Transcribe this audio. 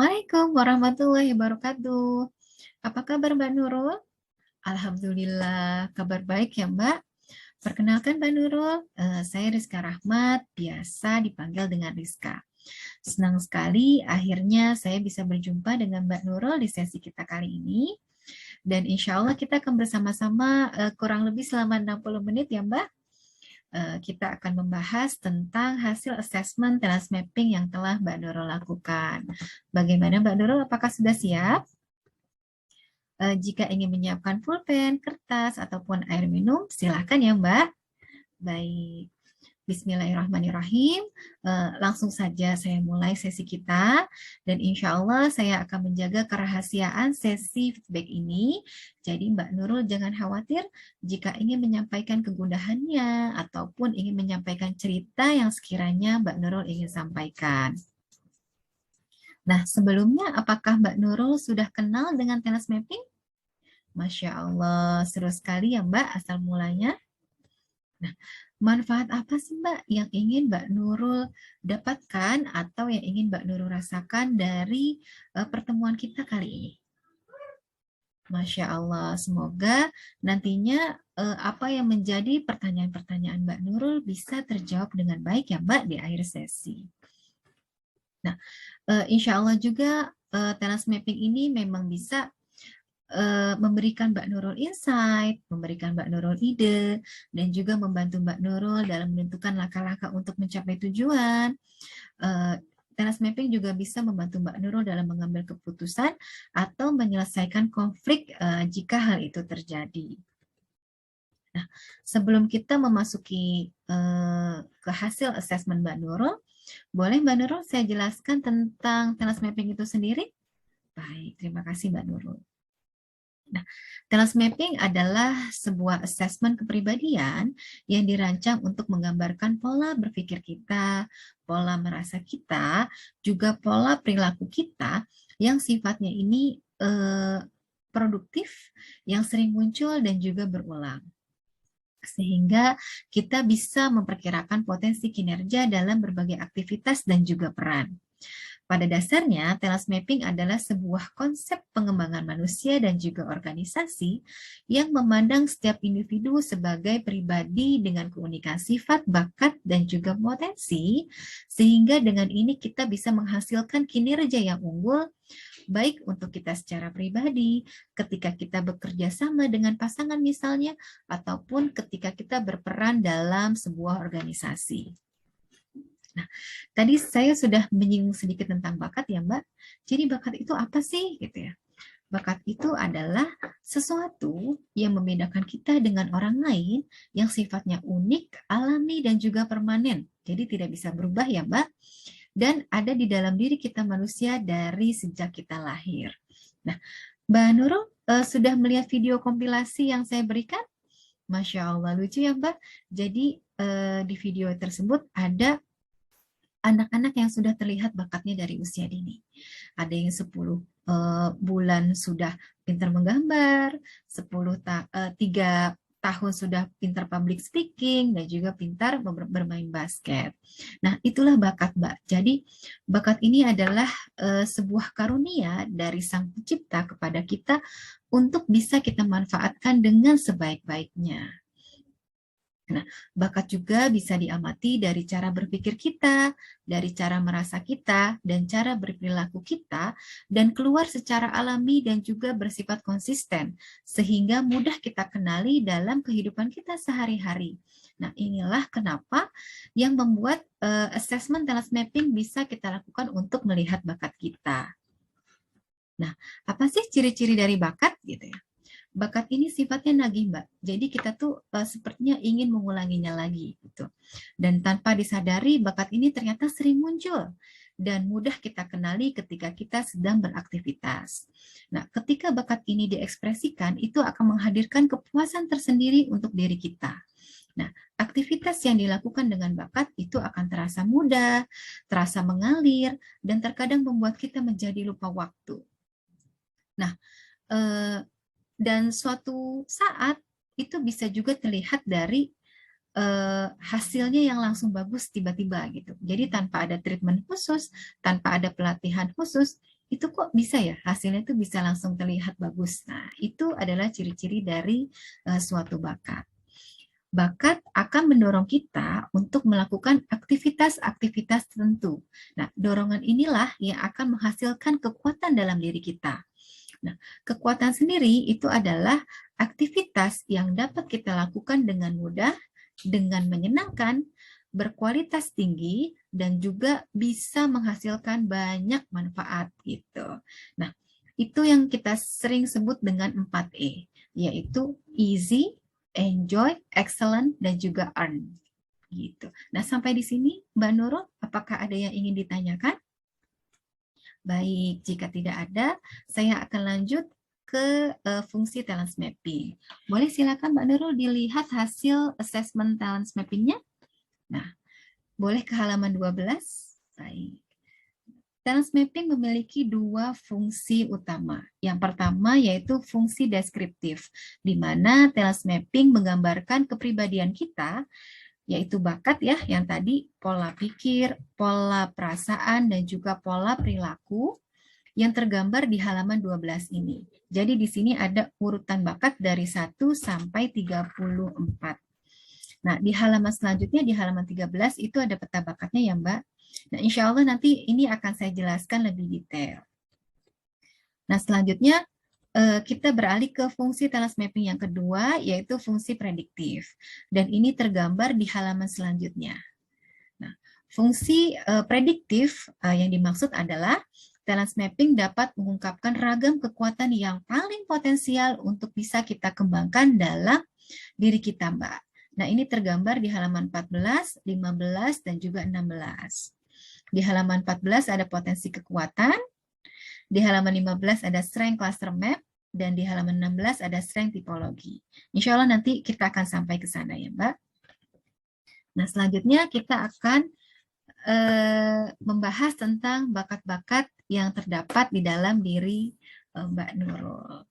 Assalamualaikum warahmatullahi wabarakatuh. Apa kabar Mbak Nurul? Alhamdulillah, kabar baik ya Mbak. Perkenalkan Mbak Nurul, saya Rizka Rahmat, biasa dipanggil dengan Rizka. Senang sekali akhirnya saya bisa berjumpa dengan Mbak Nurul di sesi kita kali ini. Dan insya Allah kita akan bersama-sama kurang lebih selama 60 menit ya Mbak. Kita akan membahas tentang hasil asesmen teras mapping yang telah Mbak Nurul lakukan. Bagaimana Mbak Nurul, apakah sudah siap? Jika ingin menyiapkan pulpen, kertas, ataupun air minum, silakan ya Mbak. Baik, Bismillahirrahmanirrahim. Langsung saja saya mulai sesi kita, dan insya Allah saya akan menjaga kerahasiaan sesi feedback ini. Jadi Mbak Nurul jangan khawatir jika ingin menyampaikan kegundahannya, ataupun ingin menyampaikan cerita yang sekiranya Mbak Nurul ingin sampaikan. Nah, sebelumnya apakah Mbak Nurul sudah kenal dengan teras mapping? Masya Allah, seru sekali ya Mbak asal mulanya. Nah, manfaat apa sih Mbak yang ingin Mbak Nurul dapatkan atau yang ingin Mbak Nurul rasakan dari pertemuan kita kali ini? Masya Allah, semoga nantinya apa yang menjadi pertanyaan-pertanyaan Mbak Nurul bisa terjawab dengan baik ya Mbak di akhir sesi. Nah, insya Allah juga teras mapping ini memang bisa memberikan Mbak Nurul insight, memberikan Mbak Nurul ide, dan juga membantu Mbak Nurul dalam menentukan langkah-langkah untuk mencapai tujuan. Teras mapping juga bisa membantu Mbak Nurul dalam mengambil keputusan atau menyelesaikan konflik jika hal itu terjadi. Nah, sebelum kita memasuki ke hasil assessment Mbak Nurul, boleh Mbak Nurul saya jelaskan tentang teras mapping itu sendiri? Baik, terima kasih Mbak Nurul. Nah, teras mapping adalah sebuah asesmen kepribadian yang dirancang untuk menggambarkan pola berpikir kita, pola merasa kita, juga pola perilaku kita yang sifatnya ini produktif, yang sering muncul dan juga berulang. Sehingga kita bisa memperkirakan potensi kinerja dalam berbagai aktivitas dan juga peran. Pada dasarnya, teras mapping adalah sebuah konsep pengembangan manusia dan juga organisasi yang memandang setiap individu sebagai pribadi dengan keunikan sifat, bakat, dan juga potensi, sehingga dengan ini kita bisa menghasilkan kinerja yang unggul, baik untuk kita secara pribadi, ketika kita bekerja sama dengan pasangan misalnya, ataupun ketika kita berperan dalam sebuah organisasi. Nah, tadi saya sudah menyinggung sedikit tentang bakat ya Mbak. Jadi bakat itu apa sih gitu ya? Bakat itu adalah sesuatu yang membedakan kita dengan orang lain yang sifatnya unik, alami, dan juga permanen. Jadi tidak bisa berubah ya Mbak. Dan ada di dalam diri kita manusia dari sejak kita lahir. Nah, Mbak Nurul sudah melihat video kompilasi yang saya berikan? Masya Allah, lucu ya Mbak. Jadi di video tersebut ada anak-anak yang sudah terlihat bakatnya dari usia dini. Ada yang 10 bulan sudah pintar menggambar, 3 tahun sudah pintar public speaking, dan juga pintar bermain basket. Nah, itulah bakat, Mbak. Jadi, bakat ini adalah sebuah karunia dari Sang Pencipta kepada kita untuk bisa kita manfaatkan dengan sebaik-baiknya. Nah, bakat juga bisa diamati dari cara berpikir kita, dari cara merasa kita, dan cara berperilaku kita, dan keluar secara alami dan juga bersifat konsisten, sehingga mudah kita kenali dalam kehidupan kita sehari-hari. Nah, inilah kenapa yang membuat assessment teras mapping bisa kita lakukan untuk melihat bakat kita. Nah, apa sih ciri-ciri dari bakat gitu ya? Bakat ini sifatnya nagih, Mbak. Jadi kita tuh sepertinya ingin mengulanginya lagi gitu. Dan tanpa disadari bakat ini ternyata sering muncul dan mudah kita kenali ketika kita sedang beraktivitas. Nah, ketika bakat ini diekspresikan, itu akan menghadirkan kepuasan tersendiri untuk diri kita. Nah, aktivitas yang dilakukan dengan bakat itu akan terasa mudah, terasa mengalir, dan terkadang membuat kita menjadi lupa waktu. Nah, dan suatu saat itu bisa juga terlihat dari hasilnya yang langsung bagus tiba-tiba gitu. Jadi tanpa ada treatment khusus, tanpa ada pelatihan khusus, itu kok bisa ya hasilnya itu bisa langsung terlihat bagus. Nah, itu adalah ciri-ciri dari suatu bakat. Bakat akan mendorong kita untuk melakukan aktivitas-aktivitas tertentu. Nah, dorongan inilah yang akan menghasilkan kekuatan dalam diri kita. Nah, kekuatan sendiri itu adalah aktivitas yang dapat kita lakukan dengan mudah, dengan menyenangkan, berkualitas tinggi, dan juga bisa menghasilkan banyak manfaat gitu. Nah, itu yang kita sering sebut dengan 4E, yaitu easy, enjoy, excellent, dan juga earn. Gitu. Nah, sampai di sini, Mbak Nurul, apakah ada yang ingin ditanyakan? Baik, jika tidak ada, saya akan lanjut ke fungsi talent mapping. Boleh silakan Mbak Nurul dilihat hasil assessment talent mapping-nya? Nah, boleh ke halaman 12. Baik. Talent mapping memiliki dua fungsi utama. Yang pertama yaitu fungsi deskriptif, di mana talent mapping menggambarkan kepribadian kita, yaitu bakat ya, yang tadi pola pikir, pola perasaan, dan juga pola perilaku yang tergambar di halaman 12 ini. Jadi di sini ada urutan bakat dari 1 sampai 34. Nah, di halaman selanjutnya, di halaman 13, itu ada peta bakatnya ya Mbak. Nah, insya Allah nanti ini akan saya jelaskan lebih detail. Nah, selanjutnya kita beralih ke fungsi talent mapping yang kedua, yaitu fungsi prediktif. Dan ini tergambar di halaman selanjutnya. Nah, fungsi prediktif yang dimaksud adalah talent mapping dapat mengungkapkan ragam kekuatan yang paling potensial untuk bisa kita kembangkan dalam diri kita, Mbak. Nah, ini tergambar di halaman 14, 15, dan juga 16. Di halaman 14 ada potensi kekuatan, di halaman 15 ada strength cluster map, dan di halaman 16 ada strength tipologi. Insya Allah nanti kita akan sampai ke sana ya, Mbak. Nah, selanjutnya kita akan membahas tentang bakat-bakat yang terdapat di dalam diri Mbak Nurul.